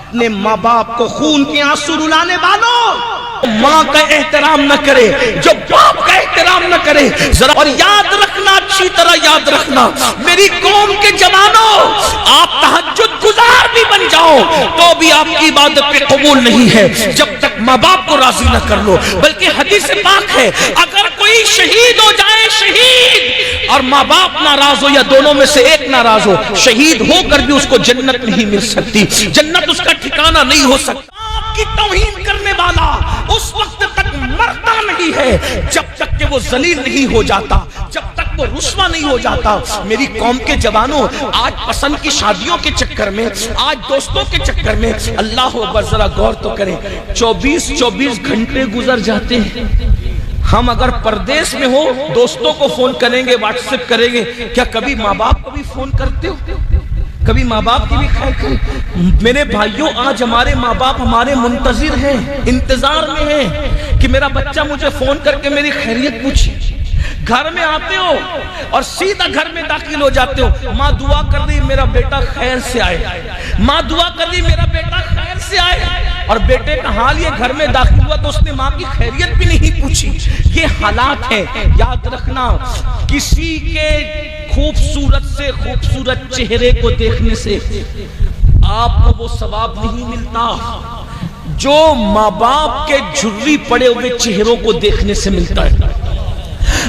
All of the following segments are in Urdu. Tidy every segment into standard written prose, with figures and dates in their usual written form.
اپنے ماں باپ کو خون کے آنسو رلانے والوں، ماں کا احترام نہ کرے جو باپ کا احترام نہ کرے ذرا، اور یاد رکھنا، اچھی طرح یاد رکھنا میری قوم کے جوانوں، آپ تہجد گزار بھی بن جاؤ تو بھی آپ کی عبادت پہ قبول نہیں ہے جب تک ماں باپ کو راضی نہ کر لو۔ بلکہ حدیث پاک ہے اگر کوئی شہید ہو جائے، شہید اور ماں باپ ناراض ہو یا دونوں میں سے ایک ناراض ہو، شہید ہو کر بھی اس کو جنت نہیں مل سکتی، جنت اس کا ٹھکانہ نہیں ہو سکتا۔ آپ کی توہین کرنے والا اس وقت تک مرتا نہیں ہے جب تک کہ وہ ذلیل نہیں ہو جاتا، جب تک وہ رسوا نہیں ہو جاتا۔ میری قوم کے جوانوں، آج پسند کی شادیوں کے چکر میں، آج دوستوں کے چکر میں، اللہ اکبر ذرا غور تو کریں، 24 گھنٹے گزر جاتے ہیں۔ ہم اگر پردیس میں ہو دوستوں کو فون کریں گے، واٹس ایپ کریں گے، کیا کبھی ماں باپ کو بھی فون کرتے ہو؟ کبھی ماں باپ کی بھی خیر کریں؟ میرے بھائیوں، آج ہمارے ماں باپ ہمارے منتظر ہیں، انتظار میں ہیں کہ میرا بچہ مجھے فون کر کے میری خیریت پوچھے۔ گھر میں آتے ہو اور سیدھا گھر میں داخل ہو جاتے ہو، ماں دعا کر رہی میرا بیٹا خیر سے آئے، ماں دعا کر رہی میرا بیٹا خیر سے آئے، اور بیٹے کا حال یہ گھر میں داخل ہوا تو اس نے ماں کی خیریت بھی نہیں پوچھی۔ یہ حالات ہیں، یاد رکھنا کسی کے خوبصورت سے خوبصورت چہرے کو دیکھنے سے آپ کو وہ ثواب نہیں ملتا جو ماں باپ کے جھری پڑے ہوئے چہروں کو دیکھنے سے ملتا ہے۔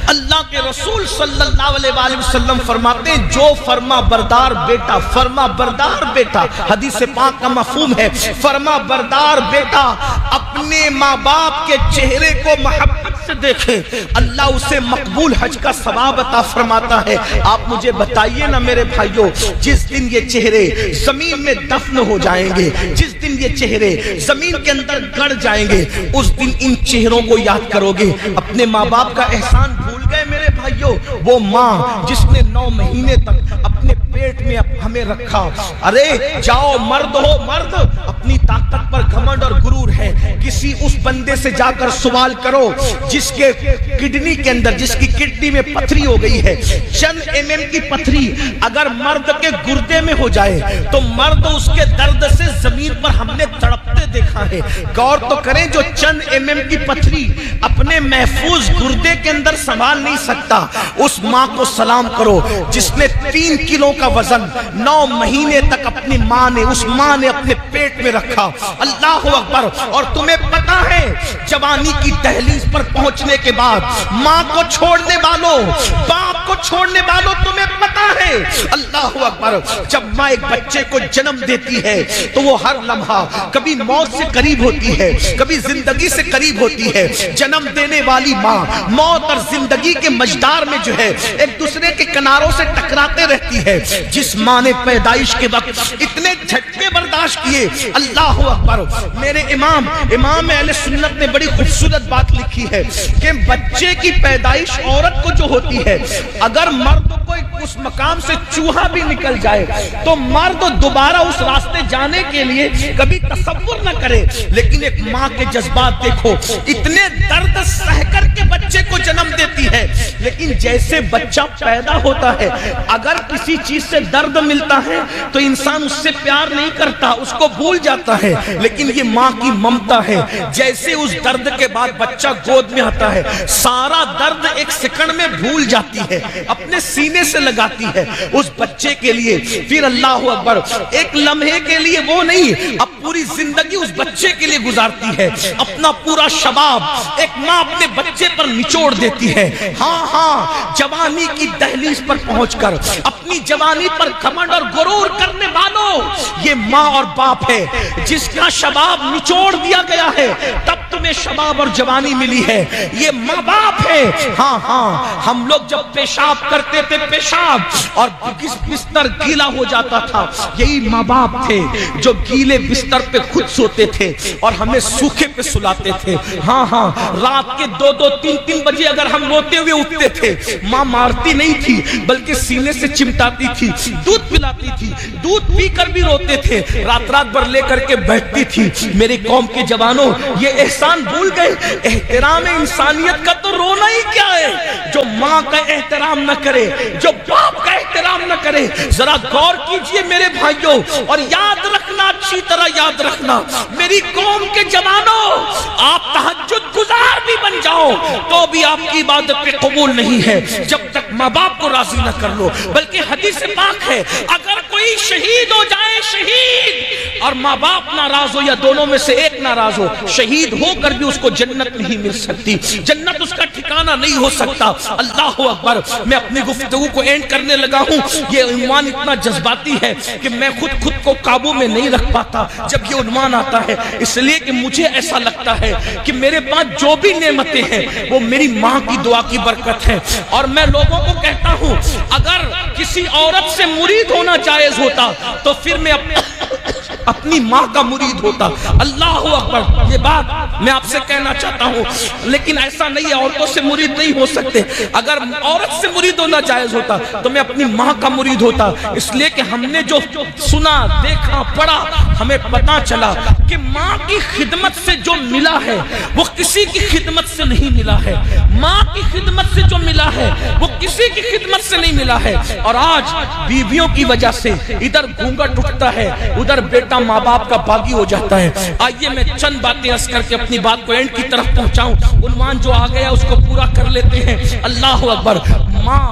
اللہ کے رسول صلی اللہ علیہ وآلہ وسلم فرماتے ہیں جو فرما بردار بیٹا، فرما بردار بیٹا، حدیث پاک کا مفہوم ہے، فرما بردار بیٹا اپنے ماں باپ کے چہرے کو محبت سے دیکھے، اللہ اسے مقبول حج کا ثواب عطا فرماتا ہے۔ آپ مجھے بتائیے نا میرے بھائیوں، جس دن یہ چہرے زمین میں دفن ہو جائیں گے، جس دن یہ چہرے زمین کے اندر گڑ جائیں گے، اس دن ان چہروں کو یاد کرو گے۔ اپنے ماں باپ کا احسان بھول گئے میرے بھائیوں؟ وہ ماں جس نے 9 مہینے تک اپنے پیٹ میں ہمیں رکھا، ارے جاؤ مرد ہو مرد، اپنی طاقت پر گھمنڈ اور غرور ہے، کسی اس بندے سے جا کر سوال کرو جس کے کڈنی کے اندر، جس کی کڈنی میں پتھری ہو گئی ہے، چند mm کی پتھری اگر مرد کے گردے میں ہو جائے تو مرد اس کے درد سے زمین پر ہم نے تڑپتے دیکھا ہے۔ غور تو کریں، جو چند mm کی پتھری اپنے محفوظ گردے کے اندر سنبھال نہیں سکتا، اس ماں کو سلام کرو جس نے 3 کلو کا وزن 9 مہینے تک اپنی ماں نے، اس ماں نے اپنے پیٹ میں رکھا۔ اللہ اکبر! اور تمہیں پتا ہے جوانی کی دہلیز پر پہنچنے کے بعد ماں کو چھوڑنے والوں، باپ کو چھوڑنے والوں، تمہیں پتا ہے اللہ اکبر، جب ماں ایک بچے کو جنم دیتی ہے تو وہ ہر لمحہ کبھی موت سے قریب ہوتی ہے، کبھی زندگی سے قریب ہوتی ہے۔ جنم دینے والی ماں موت اور زندگی کے مجدار میں جو ہے ایک دوسرے کے کناروں سے ٹکراتے رہتی ہے۔ جس ماں نے پیدائش کے وقت اتنے جھٹکے برداشت کیے، اللہ اکبر! میرے امام اہل سنت نے بڑی خوبصورت بات لکھی ہے کہ بچے کی پیدائش عورت کو جو ہوتی ہے، اگر مرد کو اس مقام سے چوہا بھی نکل جائے تو مرد دوبارہ اس راستے جانے کے لیے کبھی تصور نہ کرے، لیکن ایک ماں کے جذبات دیکھو، اتنے درد سہ کر کے بچے کو جنم دیتی ہے، لیکن جیسے بچہ پیدا ہوتا ہے اگر کسی چیز سے درد ملتا ہے تو انسان اس سے پیار نہیں کرتا، اس کو بھول جاتا ہے، لیکن یہ ماں کی ممتا ہے، جیسے اس درد کے بعد بچہ گود میں آتا ہے سارا درد ایک سیکنڈ میں بھول جاتی ہے، اپنے سینے سے لگاتی ہے اس بچے کے لیے، پھر اللہ اکبر ایک لمحے کے لیے وہ نہیں، اب پوری زندگی اس بچے کے لیے گزارتی ہے، اپنا پورا شباب ایک ماں اپنے بچے پر نچوڑ دیتی ہے۔ ہاں جوانی کی دہلیز پر پہنچ کر اپنی جوانی پر گھمنڈ اور غرور کرنے والوں، یہ ماں اور باپ ہے جس کا شباب نچوڑ دیا گیا ہے، تب تمہیں شباب اور جوانی ملی ہے، یہ ماں باپ ہے۔ ہاں ہم لوگ جب پیشاب کرتے تھے، پیشاب اور بستر گیلا ہو جاتا تھا، یہی ماں باپ تھے جو گیلے بستر پہ خود سوتے تھے اور ہمیں سوکھے پہ سلاتے تھے۔ ہاں رات کے 2-2 3-3 بجے اگر ہم روتے ہوئے اٹھتے تھے، ماں مارتی نہیں تھی بلکہ سینے سے چمٹاتی تھی، دودھ پلاتی تھی، دودھ پی کر بھی روتے تھے، رات بھر لے کر کے بیٹھتی تھی۔ میرے قوم کے جوانوں، یہ احسان بھول گئے؟ احترام انسانیت کا تو رونا ہی کیا ہے؟ جو ماں کا احترام نہ کرے، جو باپ کا احترام احترام نہ کرے. ذرا غور کیجئے میرے بھائیوں اور یاد رکھنا, اچھی طرح یاد رکھنا میری قوم کے جوانوں, آپ تہجد گزار بھی بن جاؤ تو بھی آپ کی عبادت پہ قبول نہیں ہے جب تک ماں باپ کو راضی نہ کر لو. بلکہ حدیث پاک ہے اگر کوئی شہید ہو جائے, شہید اور ماں باپ ناراض ہو یا دونوں میں سے ایک ناراض ہو, شہید ہو کر بھی اس کو جنت نہیں مل سکتی, جنت اس کا ٹھکانہ نہیں ہو سکتا. اللہ اکبر. میں اپنی گفتگو کو اینڈ کرنے لگا ہوں. یہ عنوان اتنا جذباتی ہے کہ میں خود کو قابو میں نہیں رکھ پاتا جب یہ عنوان آتا ہے, اس لیے کہ مجھے ایسا لگتا ہے کہ میرے پاس جو بھی نعمتیں ہیں وہ میری ماں کی دعا کی برکت ہے. اور میں لوگوں کو کہتا ہوں اگر کسی عورت سے مرید ہونا جائز ہوتا تو پھر میں اپنی ماں کا مرید ہوتا. اللہ اکبر. یہ بات میں آپ سے کہنا چاہتا ہوں, لیکن ایسا نہیں ہے, عورتوں سے مرید نہیں ہو سکتے. اگر عورت سے مرید ہونا جائز ہوتا تو میں اپنی ماں کا مرید ہوتا, اس لیے کہ ہم نے جو سنا, دیکھا, پڑھا, ہمیں پتا چلا کہ ماں کی خدمت سے جو ملا ہے وہ کسی کی خدمت سے نہیں ملا ہے. ماں کی خدمت سے جو ملا ہے وہ کسی کی خدمت سے نہیں ملا ہے. اور آج بیویوں کی وجہ سے ادھر گھونگھٹ اٹھتا ہے, ادھر بیٹا ماں باپ کا باغی ہو جاتا ہے. آئیے میں چند باتیں عرض کر کے اپنی بات کو اینڈ کی طرف پہنچاؤں. عنوان جو آ گیا اس کو پورا کر لیتے ہیں. اللہ اکبر. ماں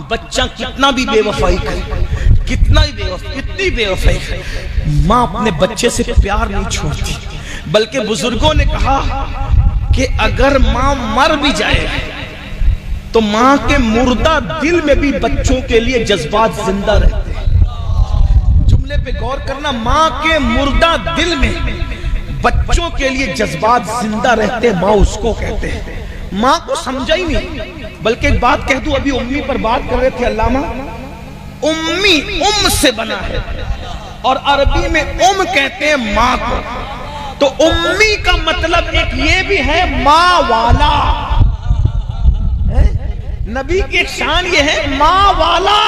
بچہ کتنا بھی بے وفائی کرے, کتنی بے وفائی کرے, ماں اپنے بچے سے پیار نہیں چھوڑتی. بلکہ بزرگوں نے کہا کہ اگر ماں مر بھی جائے تو ماں کے مردہ دل میں بھی بچوں کے لیے جذبات زندہ رہتے ہیں. جملے پہ غور کرنا, ماں کے مردہ دل میں بچوں کے لیے جذبات زندہ رہتے, ماں اس کو کہتے ہیں. ماں کو سمجھا ہی نہیں. بلکہ ایک بات کہہ دوں, ابھی امی پر بات کر رہے تھے علامہ, امی ام سے بنا ہے اور عربی میں ام کہتے ہیں ماں کو. تو امی کا مطلب ایک یہ بھی ہے ماں والا. نبی کی شان یہ ہے ماں والا,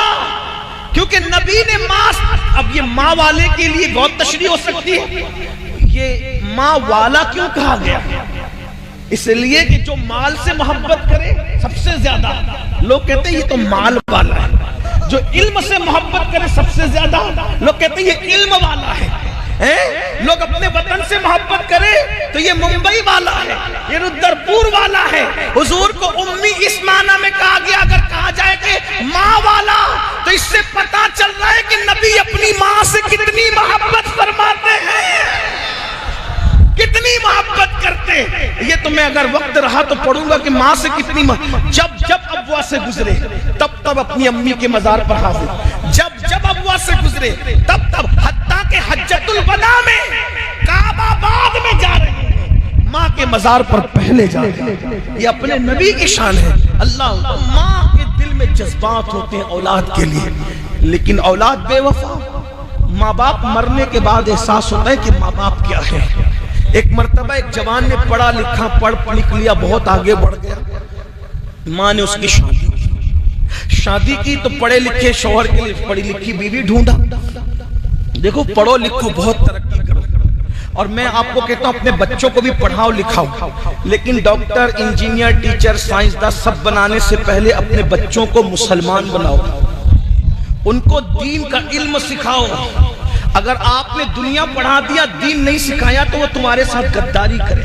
کیونکہ نبی نے ماں. اب یہ ماں والے کے لیے بہت تشریح ہو سکتی ہے, یہ ماں والا کیوں کہا گیا؟ اس لیے کہ جو مال سے محبت کرے سب سے زیادہ, لوگ کہتے ہیں یہ تو مال والا ہے. جو علم سے محبت کرے سب سے زیادہ, لوگ کہتے ہیں یہ علم والا ہے. لوگ اپنے وطن سے محبت کرے تو یہ ممبئی والا ہے, یہ رودرپور والا ہے. حضور کو امی اس معنی میں کہا گیا. اگر کہا جائے کہ ماں والا تو اس سے پتا چل رہا ہے کہ نبی اپنی ماں سے کتنی محبت فرماتے ہیں, کتنی محبت کرتے ہیں. یہ تو میں اگر وقت رہا تو پڑھوں گا کہ ماں سے کتنی جب ابوا سے گزرے تب اپنی امی کے مزار پر حاضر, جب ابوا سے گزرے تب حتیٰ کہ حجۃ الوداع میں کعبہ آباد میں جا رہے ہیں, ماں کے مزار پر پہلے جا رہے ہیں. یہ اپنے نبی کی شان ہے. اللہ. ماں کے دل میں جذبات ہوتے ہیں اولاد کے لیے, لیکن اولاد بے وفا. ماں باپ مرنے کے بعد احساس ہوتا ہے کہ ماں باپ کیا ہے. ایک مرتبہ ایک جوان نے پڑھا لکھا, پڑھ لکھ لیا, بہت آگے بڑھ گیا. ماں نے اس کی شادی کی تو پڑھے لکھے شوہر کے لیے پڑھی لکھی بیوی ڈھونڈا. دیکھو پڑھو لکھو, بہت ترقی کرو. اور میں آپ کو کہتا ہوں اپنے بچوں کو بھی پڑھاؤ لکھاؤ, لیکن ڈاکٹر, انجینئر, ٹیچر, سائنسداں سب بنانے سے پہلے اپنے بچوں کو مسلمان بناؤ, ان کو دین کا علم سکھاؤ. اگر آپ نے دنیا پڑھا دیا, دین نہیں سکھایا تو وہ تمہارے ساتھ غداری کرے.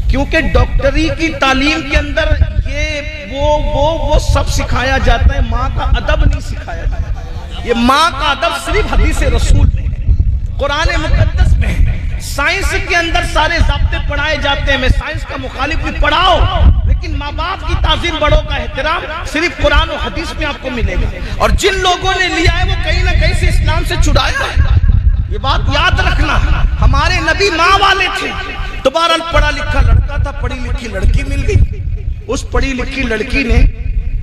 کیونکہ ڈاکٹری کی تعلیم کے اندر یہ وہ سب سکھایا جاتا ہے, ماں کا ادب نہیں سکھایا جاتا. یہ ماں کا ادب صرف حدیث رسول میں ہے, قرآن مقدس میں ہے. سائنس کے اندر سارے ضابطے پڑھائے جاتے ہیں. میں سائنس کا مخالف بھی, پڑھاؤ, لیکن ماں باپ کی تعظیم, بڑوں کا احترام صرف قرآن و حدیث میں آپ کو ملے گا. اور جن لوگوں نے لیا ہے وہ کہیں نہ کہیں سے اسلام سے چھڑایا ہے. یہ بات یاد رکھنا. ہمارے نبی ماں والے تھے. تو بہرحال پڑھا لکھا لڑکا تھا, پڑھی لکھی لڑکی مل گئی. اس پڑھی لکھی لڑکی نے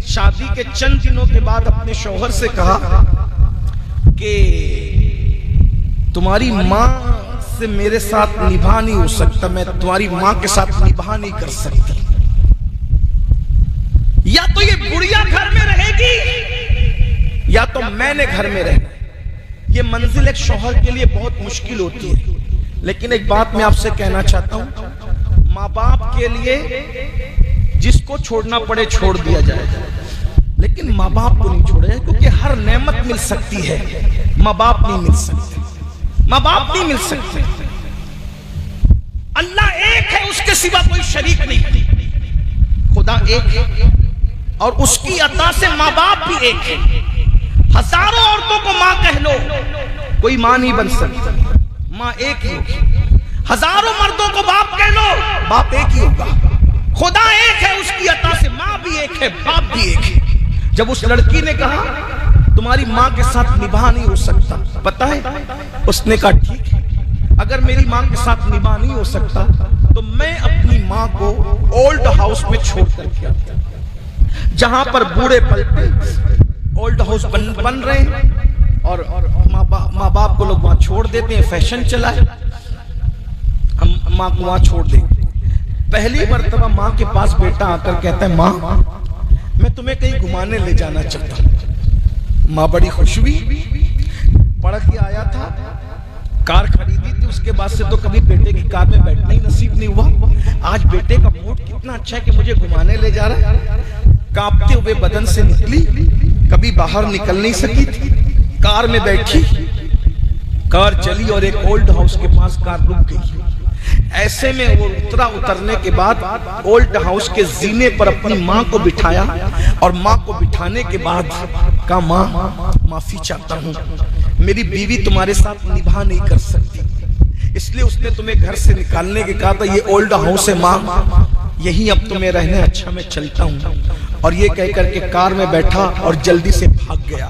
شادی کے چند دنوں کے بعد اپنے شوہر سے کہا کہ تمہاری ماں سے میرے ساتھ نبھا نہیں ہو سکتا, میں تمہاری ماں کے ساتھ نبھا نہیں کر سکتا. یا تو یہ بڑھیا گھر میں رہے گی یا تو میں نے گھر میں رہنا. یہ منزل ایک شوہر کے لیے بہت مشکل ہوتی ہے. لیکن ایک بات میں آپ سے کہنا چاہتا ہوں, ماں باپ کے لیے جس کو چھوڑنا پڑے چھوڑ دیا جائے, لیکن ماں باپ کو نہیں چھوڑے، کیونکہ ہر نعمت مل سکتی ہے، ماں باپ نہیں مل سکتے، ماں باپ نہیں مل سکتے۔ اللہ ایک ہے، اس کے سوا کوئی شریک نہیں، خدا ایک ہے اور اس کی عطا سے ماں باپ بھی ایک ہے۔ ہزاروں عورتوں کو ماں کہہ لو، کوئی ماں نہیں بن سکتا، ماں ایک ہی ہوگی۔ ہزاروں مردوں کو باپ کہہ لو، باپ ایک ہی ہوگا۔ خدا ایک ہے، اس کی عطا سے ماں بھی ایک ہے، باپ بھی ایک ہے۔ جب اس لڑکی نے کہا تمہاری ماں کے ساتھ نباہ نہیں ہو سکتا، پتہ ہے اس نے کہا ٹھیک ہے، اگر میری ماں کے ساتھ نباہ نہیں ہو سکتا تو میں اپنی ماں کو اولڈ ہاؤس میں چھوڑ کر کے آتا ہوں، جہاں پر بوڑھے پلٹے اولڈ ہاؤس بن رہے ہیں اور ماں باپ کو لوگ وہاں چھوڑ دیتے ہیں، فیشن چلا ہے، ہم ماں کو وہاں چھوڑ دیں۔ پہلی مرتبہ ماں کے پاس بیٹا آ کر کہتا ہے ماں میں تمہیں کہیں گھمانے لے جانا چاہتا ہوں۔ ماں بڑی خوش ہوئی، پڑھ کے آیا تھا، کار خریدی تھی، اس کے بعد سے تو کبھی بیٹے کی کار میں بیٹھنا ہی نصیب نہیں ہوا۔ آج بیٹے کا موڈ کتنا اچھا ہے کہ مجھے گھمانے لے جا رہا ہے۔ کانپتے ہوئے بدن سے نکلی، کبھی باہر نکل نہیں سکی تھی، کار میں بیٹھی، کار چلی اور ایک اولڈ ہاؤس کے پاس کار رک گئی۔ ایسے میں وہ اترنے کے بعد اولڈ ہاؤس کے زینے پر اپنی ماں کو بٹھایا اور ماں کو بٹھانے کے بعد کہا ماں معافی چاہتا ہوں، میری بیوی تمہارے ساتھ نباہ نہیں کر سکتی، اس لیے اس نے تمہیں گھر سے نکالنے کے کہا تھا، یہ اولڈ ہاؤس ہے ماں، یہی اب تمہیں رہنے، اچھا میں چلتا ہوں۔ اور یہ کہہ کر کے کار میں بیٹھا اور جلدی سے بھاگ گیا،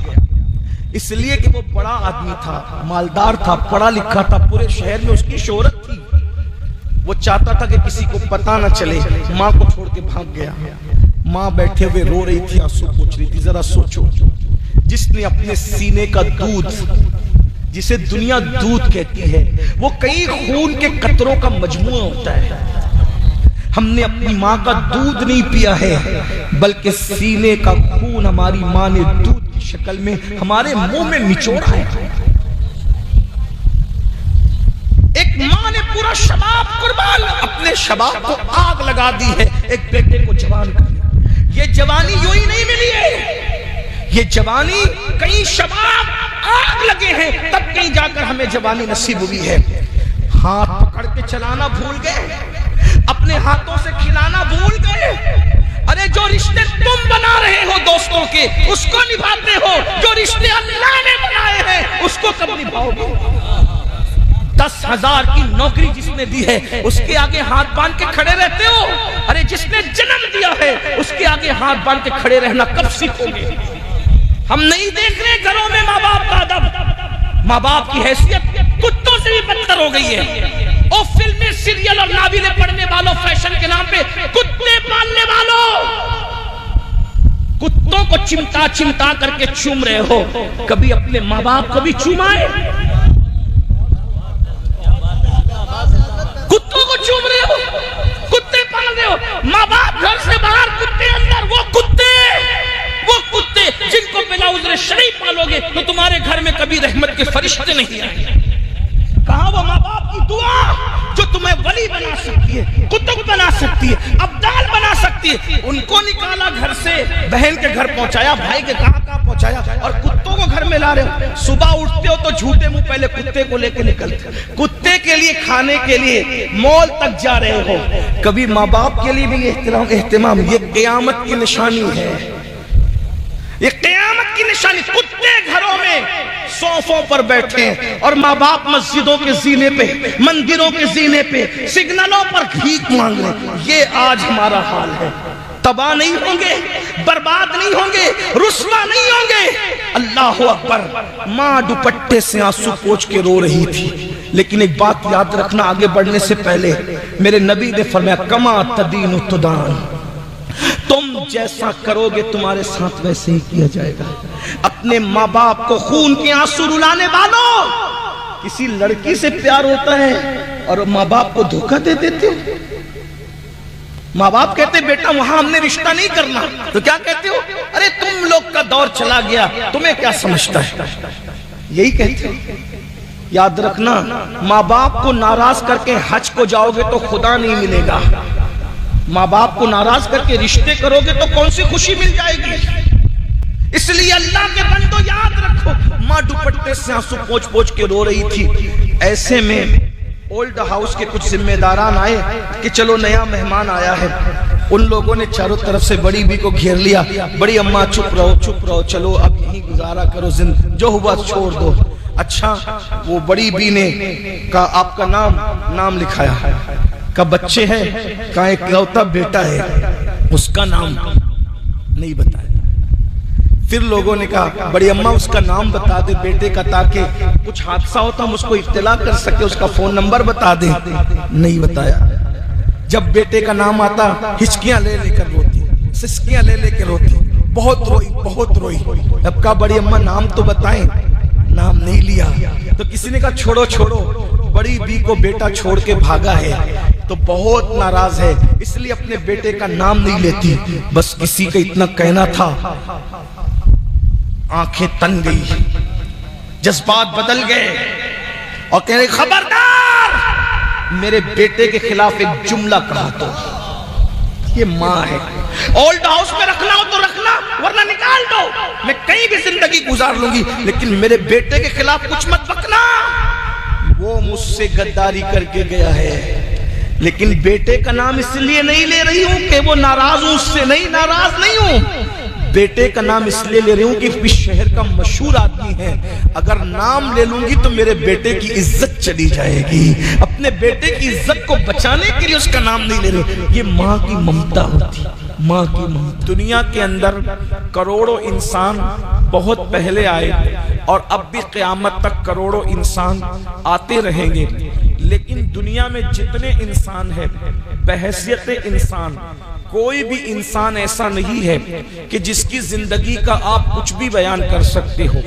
اس لیے کہ وہ بڑا آدمی تھا، مالدار تھا، پڑھا لکھا تھا، پورے شہر میں اس کی شہرت تھی، وہ چاہتا تھا کہ کسی کو پتہ نہ چلے، ماں کو چھوڑ کے بھاگ گیا۔ ماں بیٹھے ہوئے رو رہی تھی، آنسو پوچھ رہی تھی۔ ذرا سوچو، جس نے اپنے سینے کا دودھ، جسے دنیا دودھ کہتی ہے، وہ کئی خون کے قطروں کا مجموعہ ہوتا ہے، ہم نے اپنی ماں کا دودھ نہیں پیا ہے، بلکہ سینے کا خون ہماری ماں نے دودھ کی شکل میں ہمارے منہ میں نچوڑا ہے۔ ایک ماں نے پورا شباب قربان، اپنے شباب کو آگ لگا دی ہے ایک بیٹے کو جوان کرنے۔ یہ جوانی یوں ہی نہیں ملی ہے، یہ جوانی کئی شباب آگ لگے ہیں تب کہیں جا کر ہمیں جوانی نصیب ہوئی ہے۔ ہاتھ پکڑ کے چلانا بھول گئے، اپنے ہاتھوں سے کھلانا بھول گئے۔ ارے جو رشتے تم بنا رہے ہو دوستوں کے، اس کو نبھاتے ہو، جو رشتے اللہ نے بنائے ہیں اس کو کب نبھاؤ گے؟ 10,000 کی نوکری جس نے دی ہے اس کے آگے ہاتھ باندھ کے کھڑے رہتے ہو؟ ارے جس نے جنم دیا ہے اس کے آگے ہاتھ باندھ کے کھڑے رہنا کب سیکھو گے؟ ہم نہیں دیکھ رہے گھروں میں ماں باپ کا ادب، ماں باپ کی حیثیت کتوں سے بھی بدتر ہو گئی ہے۔ اور فلمیں، سیریل اور ناولیں پڑھنے والوں، فیشن کے نام پہ کتے پالنے والوں، کتوں کو چمٹا چمٹا کر کے چوم رہے ہو، کبھی اپنے ماں باپ کو بھی چومائے؟ کتوں کو چوم رہے ہو، کتے پال رہے ہو، ماں باپ گھر سے باہر، کتے اندر۔ وہ کتے جن کو بلا عذر شرعی پالو گے تو تمہارے گھر میں کبھی رحمت کے فرشتے نہیں آئیں گے۔ کہاں وہ ماں باپ کی دعا جو تمہیں ولی بنا سکتی ہے، قطب بنا سکتی ہے، ابدال بنا سکتی ہے؟ ان کو نکالا گھر سے، بہن کے گھر پہنچایا، بھائی کے کہاں پہنچایا، اور کتوں کو گھر میں لا رہے ہو۔ صبح اٹھتے ہو تو جھوٹے منہ پہلے کتے کو لے کے نکلتے، کتے کے لیے کھانے کے لیے مول تک جا رہے ہو۔ کبھی ماں باپ کے لیے بھی اہتمام، یہ قیامت کی نشانی ہے، یہ قیامت کی نشانی۔ کتے گھروں میں صوفوں پر بیٹھے ہیں اور ماں باپ مسجدوں کے زینے پہ، مندروں کے زینے پہ، سگنلوں پر بھیک مانگ رہے ہیں۔ یہ آج ہمارا حال ہے۔ تباہ نہیں ہوں گے، برباد نہیں ہوں گے، رسوا نہیں ہوں گے۔ اللہ اکبر۔ ماں دوپٹے سے آنسو پوچھ کے رو رہی تھی، لیکن ایک بات یاد رکھنا، آگے بڑھنے سے پہلے میرے نبی نے فرمایا کما تدین تدان، تم جیسا کرو گے تمہارے ساتھ ویسے ہی کیا جائے گا۔ اپنے ماں باپ کو خون کے آنسو رلانے والوں، کسی لڑکی سے پیار ہوتا ہے اور ماں باپ کو دھوکہ دے دیتے ہو۔ ماں باپ کہتے ہیں بیٹا وہاں ہم نے رشتہ نہیں کرنا، تو کیا کہتے ہو؟ ارے تم لوگ کا دور چلا گیا، تمہیں کیا سمجھتا ہے؟ یہی کہتے ہو۔ یاد رکھنا، ماں باپ کو ناراض کر کے حج کو جاؤ گے تو خدا نہیں ملے گا، ماں باپ کو ناراض کر کے رشتے کرو گے تو کون سی خوشی مل جائے گی؟ اس لیے اللہ کے بندو یاد رکھو، ماں دوپٹے سے آنسو پوچھ پوچھ کے رو رہی تھی۔ ایسے میں اولڈ ہاؤس کے کچھ ذمہ داران آئے کہ چلو نیا مہمان آیا ہے۔ ان لوگوں نے چاروں طرف سے بڑی بی کو گھیر لیا۔ بڑی اماں چپ رہو، چلو اب یہیں گزارا کرو، جو ہوا چھوڑ دو۔ اچھا، وہ بڑی بی نے کہا آپ کا نام لکھایا، کہا بچے ہیں، کہا ایک لوتا بیٹا ہے، اس کا نام نہیں بتایا۔ پھر لوگوں نے کہا بڑی اماں اس کا نام بتا دے بیٹے کا، تاکہ کچھ حادثہ ہوتا ہم اس کو اطلاع کر سکے، اس کا فون نمبر بتا دیں۔ نہیں بتایا۔ جب بیٹے کا نام آتا ہچکیاں لے لے کر روتی، سسکیاں لے لے کے روتی، بہت روئی۔ اب کہا بڑی اماں نام تو بتائیں، نام نہیں لیا۔ تو کسی نے کہا چھوڑو، بڑی بی کو بیٹا چھوڑ کے بھاگا ہے تو بہت ناراض ہے، اس لیے اپنے بیٹے کا نام نہیں لیتی۔ بس کسی کا اتنا کہنا تھا، آنکھیں تن گئی، جذبات بدل گئے اور کہنے خبردار میرے بیٹے کے خلاف ایک جملہ کہا تو یہ ماں ہے۔ اولڈ ہاؤس میں رکھنا ہو تو رکھنا، ورنہ نکال دو، میں کہیں بھی زندگی گزار لوں گی، لیکن میرے بیٹے کے خلاف کچھ مت بکنا۔ وہ مجھ سے غداری کر کے گیا ہے، لیکن بیٹے کا نام اس لیے نہیں لے رہی ہوں کہ وہ ناراض ہوں، اس سے ناراض نہیں ہوں۔ بیٹے کا نام اس لیے لے رہی ہوں کہ اس شہر کا مشہور آدمی ہے، اگر نام لے لوں گی تو میرے بیٹے کی عزت چلی جائے گی۔ اپنے بیٹے کی عزت کو بچانے کے لیے اس کا نام نہیں لے رہی۔ یہ ماں کی ممتا ہوتی، ماں کی ممتا۔ دنیا کے اندر کروڑوں انسان بہت پہلے آئے اور اب بھی قیامت تک کروڑوں انسان آتے رہیں گے، لیکن دنیا میں جتنے انسان ہیں بحیثیت انسان، کوئی بھی انسان ایسا نہیں ہے کہ جس کی زندگی کا آپ کچھ بھی بیان کر سکتے ہو۔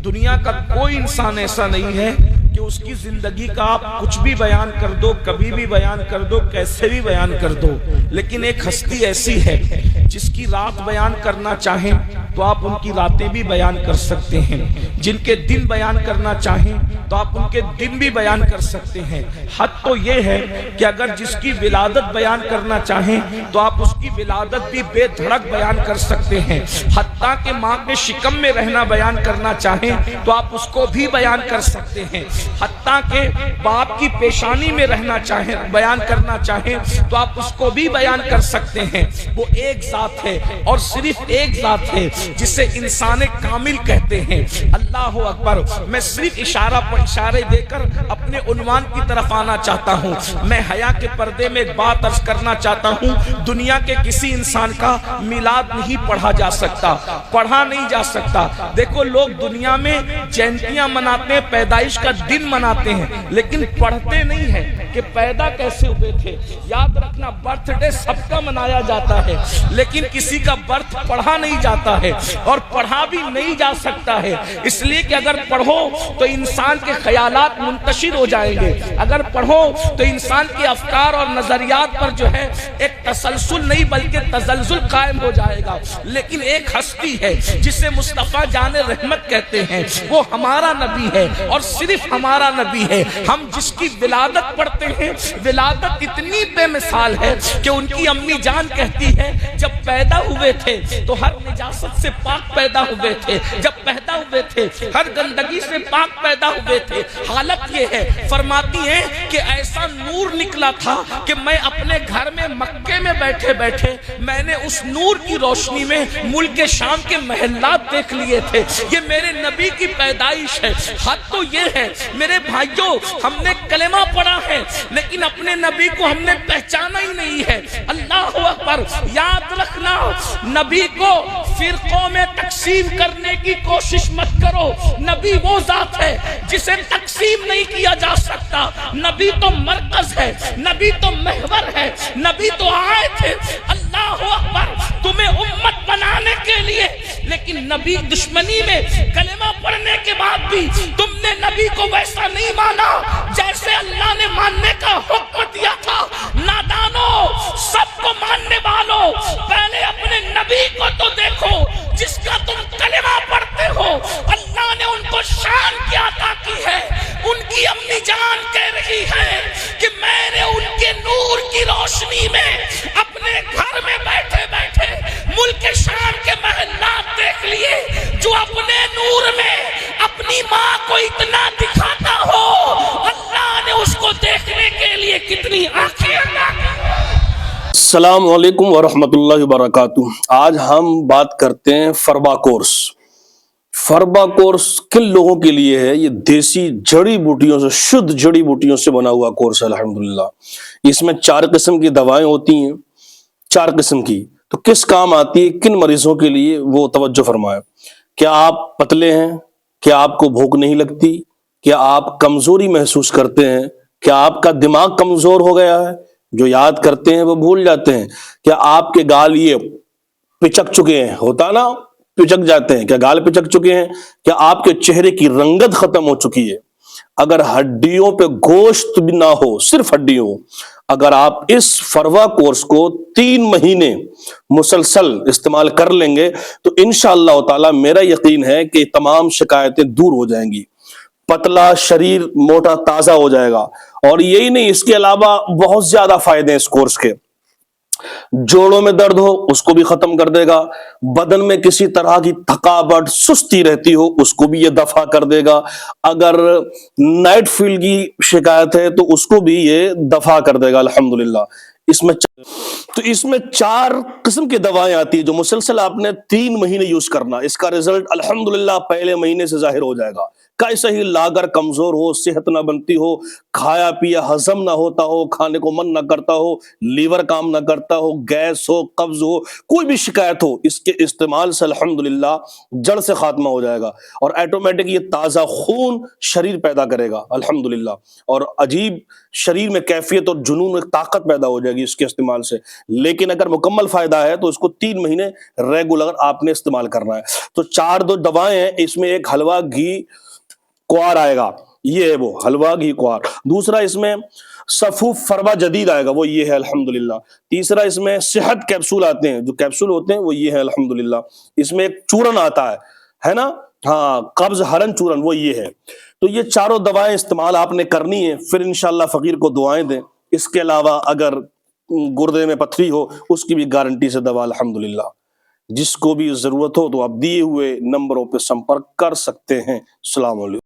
دنیا کا کوئی انسان ایسا نہیں ہے کہ اس کی زندگی کا آپ کچھ بھی بیان کر دو، کبھی بھی بیان کر دو، کیسے بھی بیان کر دو۔ لیکن ایک ہستی ایسی ہے جس کی رات بیان کرنا چاہیں تو آپ ان کی راتیں بھی بیان کر سکتے ہیں، جن کے دن بیان کرنا چاہیں تو آپ ان کے دن بھی بیان کر سکتے ہیں۔ حد تو یہ ہے کہ اگر جس کی ولادت بیان کرنا چاہیں تو آپ اس کی ولادت بھی بے دھڑک بیان کر سکتے ہیں۔ حتیٰ کہ ماں کے شکم میں رہنا بیان کرنا چاہیں تو آپ اس کو بھی بیان کر سکتے ہیں۔ حتیٰ کہ باپ کی پیشانی میں رہنا چاہیں، بیان کرنا چاہیں تو آپ اس کو بھی بیان کر سکتے ہیں۔ وہ ایک ذات ہے اور صرف ایک ذات ہے جسے انسان کامل کہتے ہیں۔ اللہ اکبر۔ میں صرف اشارے دے کر اپنے عنوان کی طرف آنا چاہتا ہوں۔ میں حیا کے پردے میں ایک بات عرض کرنا چاہتا ہوں، دنیا کے کسی انسان کا میلاد نہیں پڑھا جا سکتا، پڑھا نہیں جا سکتا۔ دیکھو لوگ دنیا میں جینتیاں مناتے ہیں، پیدائش کا دن مناتے ہیں، لیکن پڑھتے نہیں ہیں کہ پیدا کیسے ہوئے تھے۔ یاد رکھنا برتھ ڈے سب کا منایا جاتا ہے، لیکن کسی کا برتھ پڑھا نہیں جاتا ہے اور پڑھا بھی نہیں جا سکتا ہے، اس لیے کہ اگر پڑھو تو انسان کے خیالات منتشر ہو جائیں گے، اگر پڑھو تو انسان کے افکار اور نظریات پر جو ہے ایک تسلسل نہیں بلکہ تزلزل قائم ہو جائے گا۔ لیکن ایک ہستی ہے جسے مصطفیٰ جان رحمت کہتے ہیں، وہ ہمارا نبی ہے اور صرف ہمارا نبی ہے۔ ہم جس کی ولادت پڑھتے ہیں، ولادت اتنی بے مثال ہے کہ ان کی امی جان کہتی ہے جب پیدا ہوئے تھے تو ہر نجاست سے پاک پیدا ہوئے تھے، جب پیدا ہوئے تھے ہر گندگی سے پاک پیدا ہوئے تھے۔ حالت یہ ہے، فرماتی ہیں کہ ایسا نور نکلا تھا کہ میں اپنے گھر میں مکے میں بیٹھے بیٹھے میں نے اس نور کی روشنی میں ملک شام کے محلات دیکھ لیے تھے۔ یہ میرے نبی کی پیدائش ہے۔ حد تو یہ ہے میرے بھائیوں، ہم نے کلمہ پڑھا ہے لیکن اپنے نبی کو ہم نے پہچانا ہی نہیں ہے۔ اللہ اکبر۔ یاد رکھنا، نبی کو فرقوں میں تقسیم کرنے کی کوشش مت کرو۔ نبی وہ ذات ہے جسے تقسیم نہیں کیا جا سکتا۔ نبی تو مرکز ہے، نبی تو محور ہے، نبی تو آئے تھے اللہ اکبر تمہیں امت بنانے کے لیے، لیکن نبی دشمنی میں کلمہ پڑھنے کے بعد بھی تم نے نبی کو ویسا نہیں مانا جیسے اللہ نے ماننے کا حکم دیا تھا۔ نادانوں، سب کو ماننے والوں، پہلے اپنے نبی کو تو دیکھو جس کا تم کلمہ پڑھتے ہو۔ اللہ نے ان کو شان کیا عطا کی ہے۔ ان کی امی جان کہہ رہی ہے کہ میں نے ان کے نور کی روشنی میں اپنے گھر میں بیٹھے بیٹھے ملک شام کے محلات دیکھ لیے۔ دیکھنے کے لیے کتنی آنکھیں اللہ کی۔ السلام علیکم ورحمۃ اللہ وبرکاتہ۔ آج ہم بات کرتے ہیں فربا کورس۔ فربا کورس کن لوگوں کے لیے ہے؟ یہ دیسی جڑی بوٹیوں سے، شدھ جڑی بوٹیوں سے بنا ہوا کورس ہے الحمدللہ۔ اس میں 4 قسم کی دوائیں ہوتی ہیں، 4 قسم کی۔ تو کس کام آتی ہے، کن مریضوں کے لیے، وہ توجہ فرمائے۔ کیا آپ پتلے ہیں؟ کیا آپ کو بھوک نہیں لگتی؟ کیا آپ کمزوری محسوس کرتے ہیں؟ کیا آپ کا دماغ کمزور ہو گیا ہے، جو یاد کرتے ہیں وہ بھول جاتے ہیں؟ کیا آپ کے گال یہ پچک چکے ہیں، ہوتا نا پچک جاتے ہیں، کیا گال پچک چکے ہیں؟ کیا آپ کے چہرے کی رنگت ختم ہو چکی ہے؟ اگر ہڈیوں پہ گوشت بھی نہ ہو، صرف ہڈیوں، اگر آپ اس فروا کورس کو 3 مہینے مسلسل استعمال کر لیں گے تو انشاءاللہ تعالی میرا یقین ہے کہ تمام شکایتیں دور ہو جائیں گی، پتلا شریر موٹا تازہ ہو جائے گا۔ اور یہی نہیں، اس کے علاوہ بہت زیادہ فائدے ہیں اس کورس کے۔ جوڑوں میں درد ہو اس کو بھی ختم کر دے گا، بدن میں کسی طرح کی تھکاوٹ سستی رہتی ہو اس کو بھی یہ دفع کر دے گا، اگر نائٹ فیل کی شکایت ہے تو اس کو بھی یہ دفع کر دے گا الحمدللہ۔ اس میں 4 قسم کی دوائیں آتی ہیں جو مسلسل آپ نے 3 مہینے یوز کرنا، اس کا رزلٹ الحمدللہ پہلے مہینے سے ظاہر ہو جائے گا۔ کیسے ہی لاگر کمزور ہو، صحت نہ بنتی ہو، کھایا پیا ہضم نہ ہوتا ہو، کھانے کو من نہ کرتا ہو، لیور کام نہ کرتا ہو، گیس ہو، قبض ہو، کوئی بھی شکایت ہو، اس کے استعمال سے الحمدللہ جڑ سے خاتمہ ہو جائے گا، اور ایٹومیٹک یہ تازہ خون شریر پیدا کرے گا الحمدللہ، اور عجیب شریر میں کیفیت اور جنون، ایک طاقت پیدا ہو جائے گی اس کے استعمال سے۔ لیکن اگر مکمل فائدہ ہے تو اس کو 3 مہینے ریگولر آپ نے استعمال کرنا ہے۔ تو 4 دوائیں ہیں، اس میں ایک حلوہ گھی کوار آئے گا، یہ ہے وہ حلوہ گھی کوار۔ دوسرا اس میں صفوف فربا جدید آئے گا، وہ یہ ہے الحمدللہ۔ تیسرا اس میں صحت کیپسول آتے ہیں، جو کیپسول ہوتے ہیں وہ یہ ہے الحمدللہ۔ اس میں ایک چورن آتا ہے نا، ہاں، قبض ہرن چورن، وہ یہ ہے۔ تو یہ 4 دوائیں استعمال آپ نے کرنی ہے، پھر انشاءاللہ فقیر کو دعائیں دیں۔ اس کے علاوہ اگر گردے میں پتھری ہو اس کی بھی گارنٹی سے دوا الحمدللہ۔ جس کو بھی ضرورت ہو تو آپ دیے ہوئے نمبروں پہ سمپرک کر سکتے ہیں۔ السلام علیکم۔